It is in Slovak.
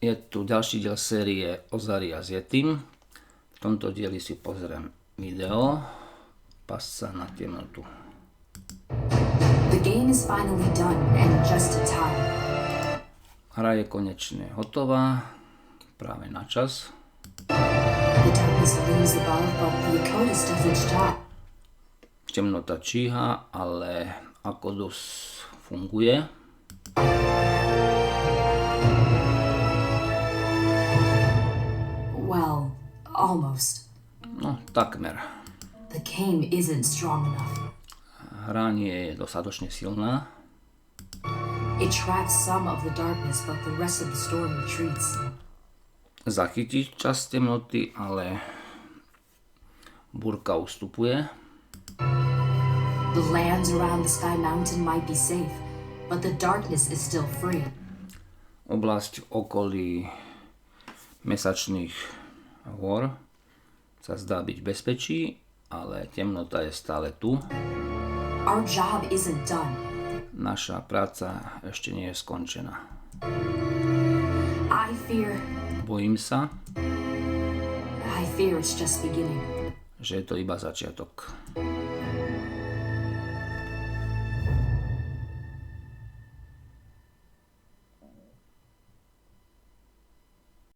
Je tu ďalší diel série Ozaria s Yetim. V tomto dieli si pozriem video Pasca na temnotu. The game is finally done and just in time. Hra je konečne hotová, práve na čas. The darkness looms above, but the Akotis does its job. Temnota číha, ale Akodos funguje. Well, almost. No, takmer. The game isn't strong enough. Hra nie je dostatočne silná. It traps some of the darkness, but the rest of the storm retreats. Zachytí časť temnoty, ale búrka ustupuje. The lands around the Sky Mountain might be safe, but the darkness is still free. Oblasť v okolí mesačných hôr sa zdá byť v bezpečí, ale temnota je stále tu. Our job isn't done. Naša práca ešte nie je skončená. Bojím sa, I fear it's just beginning. že je to iba začiatok.